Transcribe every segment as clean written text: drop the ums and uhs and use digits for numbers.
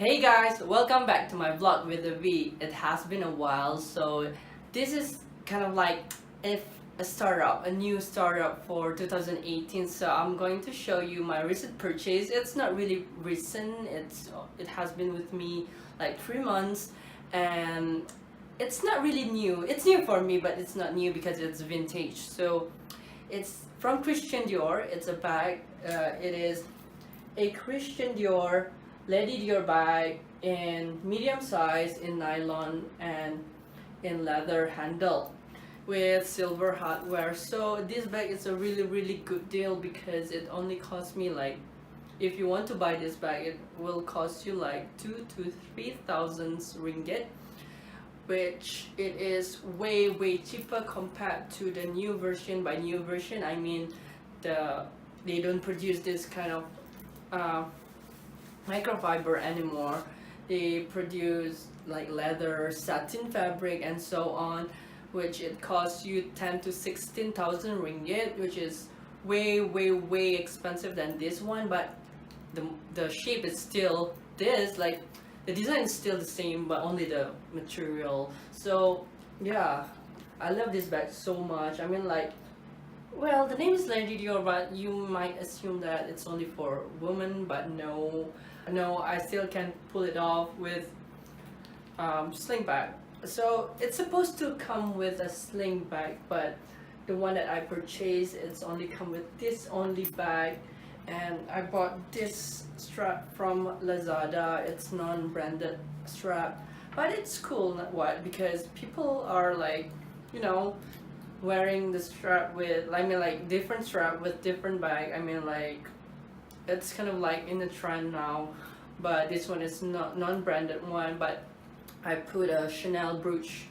Hey guys, welcome back to my vlog with the V. It has been a while, so this is kind of like if a startup, a new startup for 2018. So I'm going to show you my recent purchase. It's not really recent. It has been with me like 3 months, and it's not really new. It's new for me, but it's not new because it's vintage. So it's from Christian Dior. It's a bag. It is a Christian Dior Lady Dior bag in medium size, in nylon and in leather handle with silver hardware. So this bag is a really good deal because it only cost me like, if you want to buy this bag, it will cost you like 2 to 3 thousand ringgit, which it is way cheaper compared to the new version. By new version I mean they don't produce this kind of microfiber anymore. They produce like leather, satin fabric and so on, which it costs you 10 to 16,000 ringgit, which is way expensive than this one. But the shape is still this, like the design is still the same, but only the material. So yeah, I love this bag so much. I mean, like, well, the name is Lady Dior, but you might assume that it's only for women, but no, I still can pull it off with sling bag. So it's supposed to come with a sling bag, but the one that I purchased, it's only come with this only bag, and I bought this strap from Lazada. It's non-branded strap, but it's cool, not what, because people are like, you know, wearing the strap with, I mean, like different strap with different bag. I mean, like it's kind of like in the trend now, but this one is not non-branded one. But I put a Chanel brooch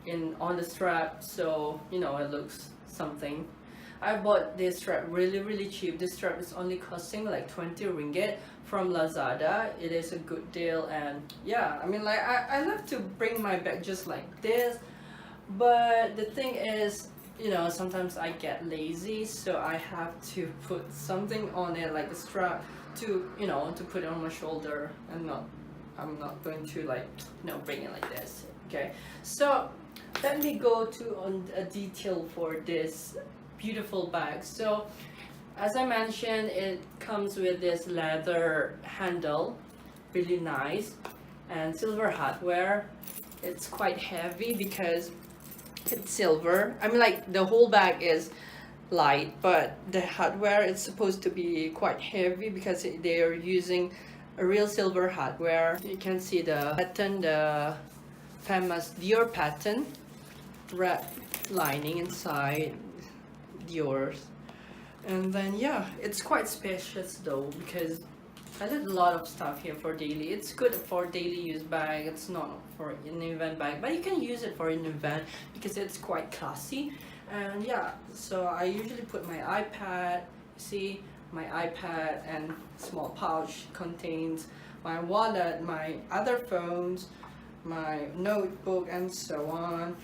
in on the strap, so you know it looks something. I bought this strap really cheap. This strap is only costing like 20 ringgit from Lazada. It is a good deal, and yeah, I mean, like I love to bring my bag just like this. But the thing is, you know, sometimes I get lazy, so I have to put something on it, like a strap, to, you know, to put it on my shoulder. I'm not going to, like, you know, bring it like this. Okay, so let me go to on a detail for this beautiful bag. So as I mentioned, it comes with this leather handle, really nice, and silver hardware. It's quite heavy because it's silver. I mean, like the whole bag is light, but the hardware is supposed to be quite heavy because they are using a real silver hardware. You can see the pattern, the famous Dior pattern, red lining inside Dior's. And then yeah, it's quite spacious though, because I did a lot of stuff here for daily. It's good for daily use bag. It's not for an event bag, but you can use it for an event because it's quite classy. And yeah, so I usually put my iPad. See, my iPad and small pouch contains my wallet, my other phones, my notebook, and so on.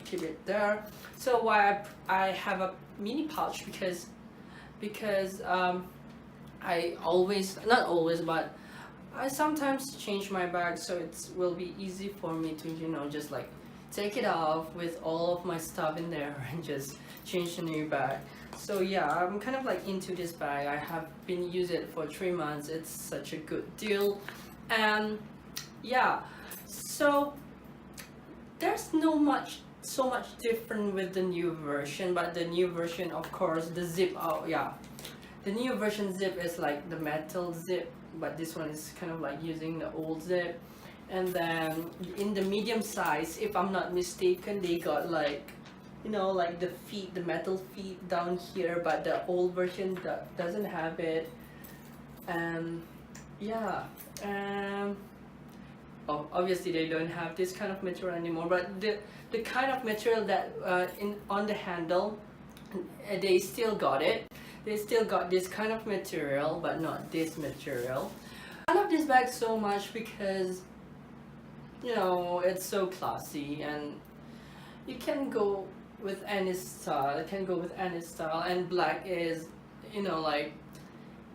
Keep it there. So why I have a mini pouch, because I always, not always, but I sometimes change my bag, so it will be easy for me to, you know, just like take it off with all of my stuff in there and just change the new bag. So yeah, I'm kind of like into this bag. I have been using it for 3 months. It's such a good deal. And yeah, so there's so much different with the new version, but the new version, of course, the zip out, yeah, the new version zip is like the metal zip, but this one is kind of like using the old zip. And then in the medium size, if I'm not mistaken, they got like, you know, like the feet, the metal feet down here, but the old version doesn't have it. And yeah, oh, obviously they don't have this kind of material anymore, but the kind of material that on the handle, they still got it. They still got this kind of material, but not this material. I love this bag so much because, you know, it's so classy, and you can go with any style. It can go with any style, and black is, you know, like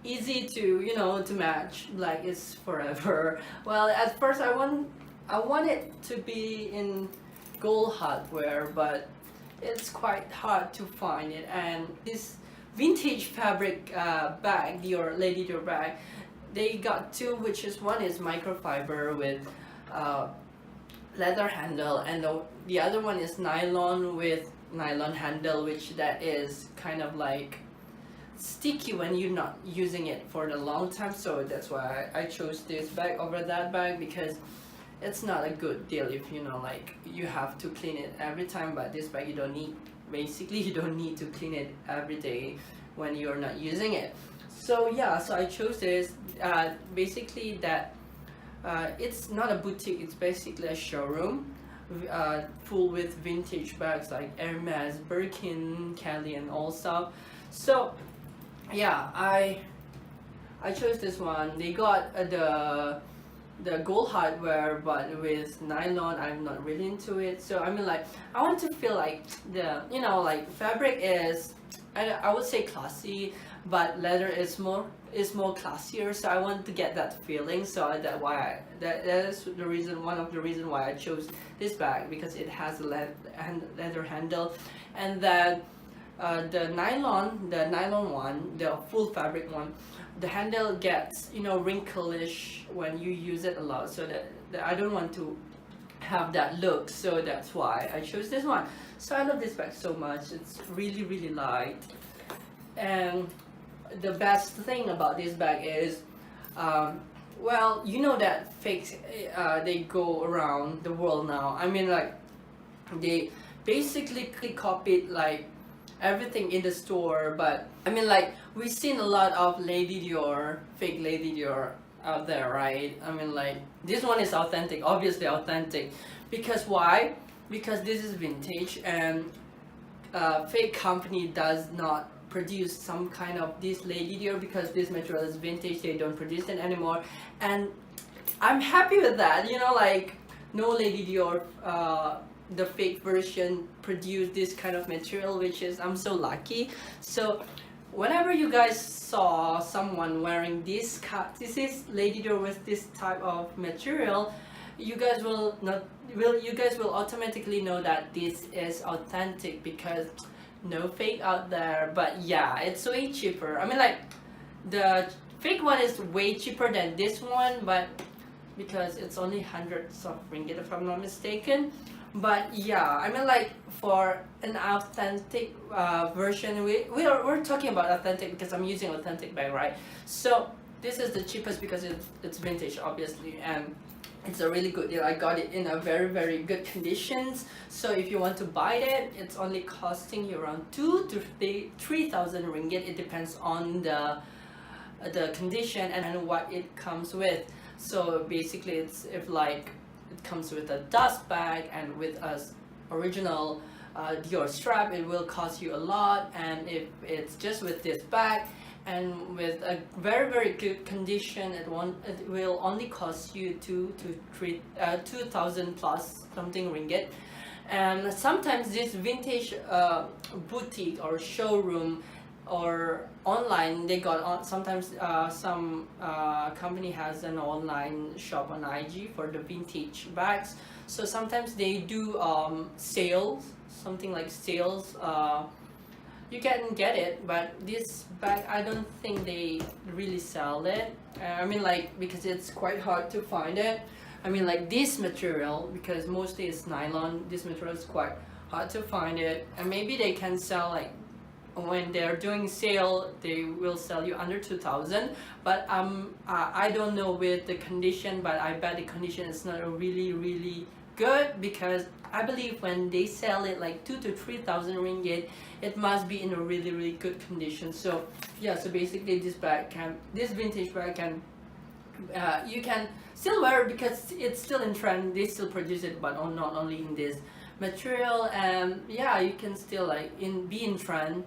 easy to, you know, to match, like it's forever. Well, at first I want it to be in gold hardware, but it's quite hard to find it. And this vintage fabric bag, Dior Lady Dior bag, they got two, which is one is microfiber with leather handle, and the other one is nylon with nylon handle, which that is kind of like sticky when you're not using it for a long time. So that's why I chose this bag over that bag, because it's not a good deal if, you know, like you have to clean it every time. But this bag, you don't need, basically you don't need to clean it every day when you're not using it. So yeah, so I chose this basically that it's not a boutique, it's basically a showroom full with vintage bags like Hermes, Birkin, Kelly, and all stuff. So yeah, I chose this one. They got the gold hardware, but with nylon. I'm not really into it. So I mean, like, I want to feel like the, you know, like fabric is, I would say classy, but leather is more classier. So I want to get that feeling. So that is the reason, one of the reason why I chose this bag, because it has a leather handle, and then the nylon one, the full fabric one, the handle gets, you know, wrinklish when you use it a lot. So that I don't want to have that look. So that's why I chose this one. So I love this bag so much. It's really, really light. And the best thing about this bag is, well, you know that fakes, they go around the world now. I mean, like, they basically copied like everything in the store. But I mean, like, we've seen a lot of Lady Dior, fake Lady Dior out there, right? I mean, like, this one is authentic, obviously authentic. Because why? Because this is vintage, and fake company does not produce some kind of this Lady Dior, because this material is vintage. They don't produce it anymore, and I'm happy with that. You know, like, no Lady Dior, the fake version, produced this kind of material, which is, I'm so lucky. So whenever you guys saw someone wearing this is Lady Dior with this type of material, you guys will automatically know that this is authentic, because no fake out there. But yeah, it's way cheaper. I mean, like, the fake one is way cheaper than this one, but because it's only hundreds of ringgit, if I'm not mistaken. But yeah, I mean, like, for an authentic version, we're talking about authentic because I'm using authentic bag, right? So this is the cheapest because it's vintage, obviously, and it's a really good deal. I got it in a very, very good conditions. So if you want to buy it, it's only costing you around 2,000 to 3,000 ringgit. It depends on the condition and what it comes with. So basically, it's, if like it comes with a dust bag and with a original Dior strap, it will cost you a lot. And if it's just with this bag and with a very, very good condition, it will only cost you 2,000 plus something ringgit. And sometimes this vintage boutique or showroom or online, they got on, sometimes some company has an online shop on IG for the vintage bags. So sometimes they do sales, something like sales. You can get it, but this bag, I don't think they really sell it. I mean, like, because it's quite hard to find it. I mean, like, this material, because mostly it's nylon, this material is quite hard to find it. And maybe they can sell, like, when they're doing sale, they will sell you under 2,000. But I don't know with the condition, but I bet the condition is not really, really good, because I believe when they sell it like 2,000 to 3,000 ringgit, it must be in a really, really good condition. So yeah, so basically this vintage bag can, you can still wear it because it's still in trend. They still produce it, but not only in this material. And yeah, you can still like be in trend.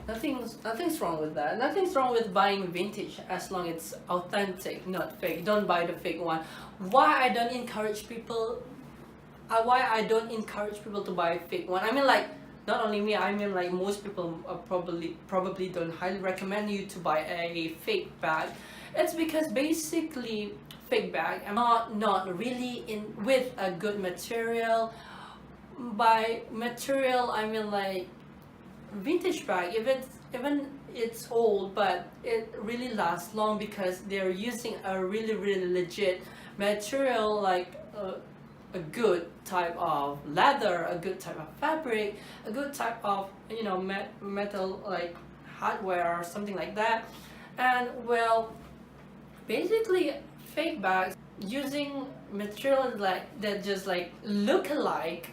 Nothing's wrong with that. Nothing's wrong with buying vintage as long as it's authentic, not fake. Don't buy the fake one. Why I don't encourage people to buy fake one? I mean, like, not only me, I mean like most people probably don't highly recommend you to buy a fake bag. It's because basically fake bag are not really in with a good material. By material I mean like vintage bag, if it's even it's old but it really lasts long because they're using a really legit material, like a good type of leather, a good type of fabric, a good type of metal like hardware or something like that. And well, basically fake bags using materials like that just like look alike,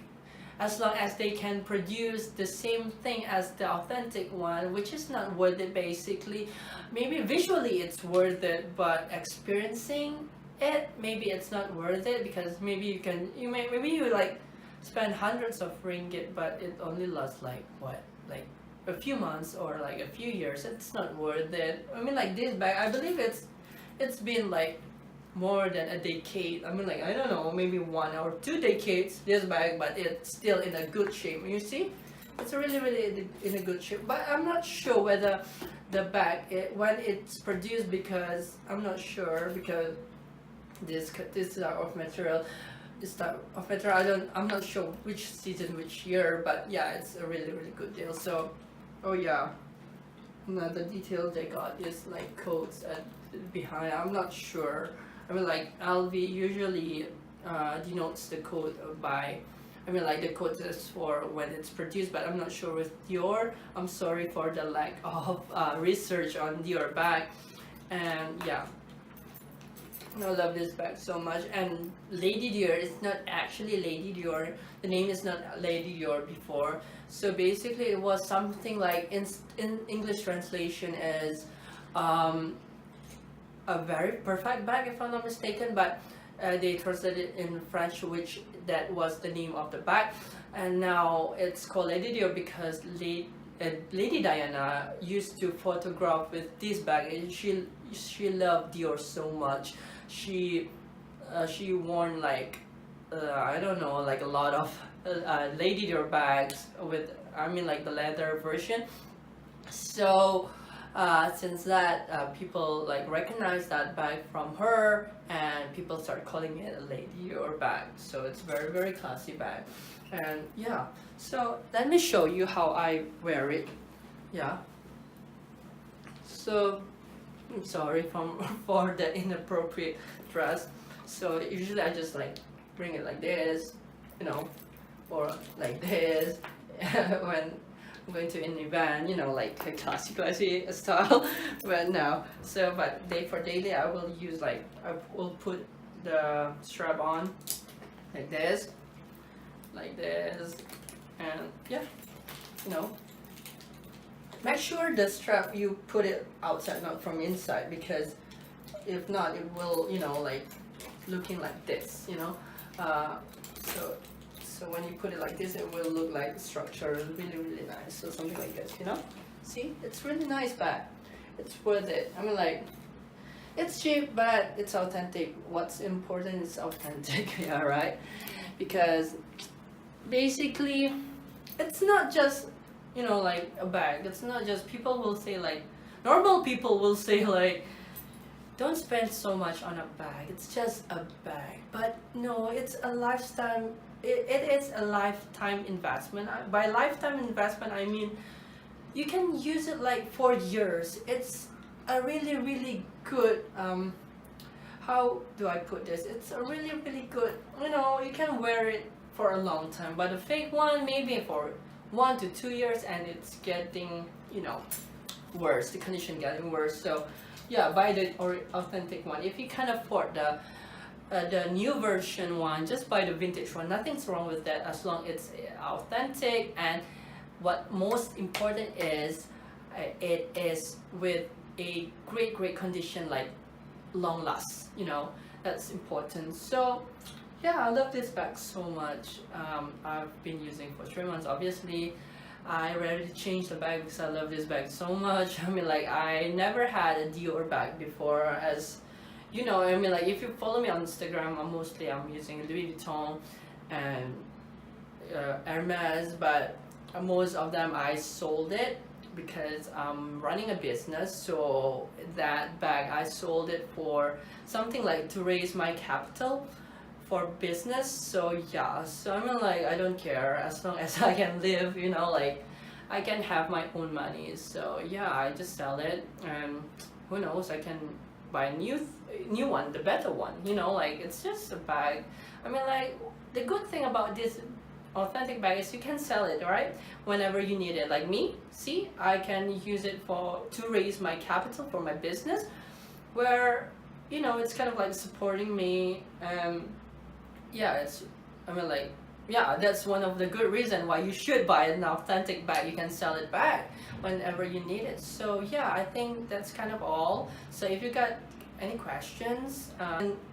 as long as they can produce the same thing as the authentic one, which is not worth it basically. Maybe visually it's worth it, but experiencing it, maybe it's not worth it, because maybe maybe you like spend hundreds of ringgit, but it only lasts like what, like a few months or like a few years. It's not worth it. I mean like this bag, I believe it's been like more than a decade. I mean like, I don't know, maybe 1 or 2 decades this bag, but it's still in a good shape. You see, it's really in a good shape. But I'm not sure whether the bag when it's produced, because I'm not sure, because this type of material, I'm not sure which season, which year, but yeah, it's a really good deal. So oh yeah, another detail they got is like codes at behind. I'm not sure. I mean like LV usually denotes the code by, I mean like the code is for when it's produced, but I'm not sure with Dior. I'm sorry for the lack of research on Dior bag. And yeah, I love this bag so much. And Lady Dior is not actually Lady Dior. The name is not Lady Dior before. So basically it was something like in English translation is a very perfect bag, if I'm not mistaken, but they translated in French, which that was the name of the bag. And now it's called Lady Dior because Lady Diana used to photograph with this bag, and she loved Dior so much. She worn like I don't know, like a lot of Lady Dior bags with, I mean like the leather version. So since that, people like recognize that bag from her, and people start calling it a Lady Dior bag. So it's very classy bag. And yeah, so let me show you how I wear it. Yeah, so I'm sorry for the inappropriate dress. So usually I just like bring it like this, or like this when I'm going to an event, like a classy style. But no, so but for daily I will use like, I will put the strap on like this, and yeah, make sure the strap you put it outside, not from inside, because if not it will like looking like this, so when you put it like this, it will look like structure, really nice. So something like this, see, it's really nice bag. It's worth it. I mean like, it's cheap but it's authentic. What's important is authentic. Yeah, right? Because basically it's not just like a bag. It's not just, people will say like, normal people will say like, don't spend so much on a bag, it's just a bag. But no, it's a lifetime. It is a lifetime investment. By lifetime investment I mean you can use it like for years. It's a really good how do I put this, it's a really good, you can wear it for a long time. But a fake one, maybe for 1 to 2 years, and it's getting worse, the condition getting worse. So yeah, buy the authentic one. If you can't afford the new version one, just buy the vintage one. Nothing's wrong with that, as long it's authentic. And what most important is, it is with a great condition, like long last, that's important. So yeah, I love this bag so much. I've been using for 3 months. Obviously I rarely change the bag because I love this bag so much. I mean like, I never had a Dior bag before, as I mean like, if you follow me on Instagram, I'm using Louis Vuitton and Hermes, but most of them I sold it because I'm running a business. So that bag I sold it for something like to raise my capital for business. So yeah, so I mean like I don't care as long as I can live, you know, like I can have my own money. So yeah, I just sell it, and who knows, I can buy a new one, the better one, you know, like it's just a bag. I mean like the good thing about this authentic bag is you can sell it, right, whenever you need it. Like me, see, I can use it for to raise my capital for my business, where you know it's kind of like supporting me. Yeah, it's, I mean like, yeah, that's one of the good reason why you should buy an authentic bag. You can sell it back whenever you need it. So yeah, I think that's kind of all. So if you got any questions,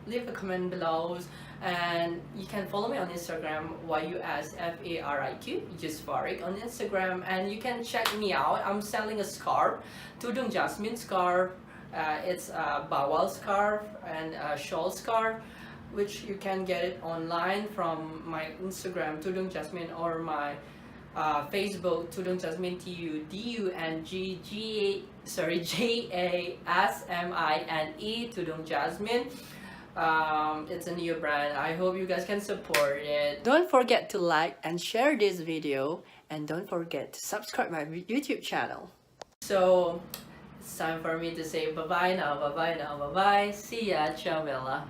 leave a comment below, and you can follow me on Instagram, YUSFARIQ, just Farik on Instagram, and you can check me out. I'm selling a scarf, Tudung Jasmine scarf. It's a bawal scarf and a shawl scarf, which you can get it online from my Instagram, Tudung Jasmine, or my Facebook, Tudung Jasmine, JASMINE, Tudung Jasmine. It's a new brand. I hope you guys can support it. Don't forget to like and share this video, and don't forget to subscribe my YouTube channel. So it's time for me to say bye bye now, bye bye now, bye bye. See ya, ciao Bella.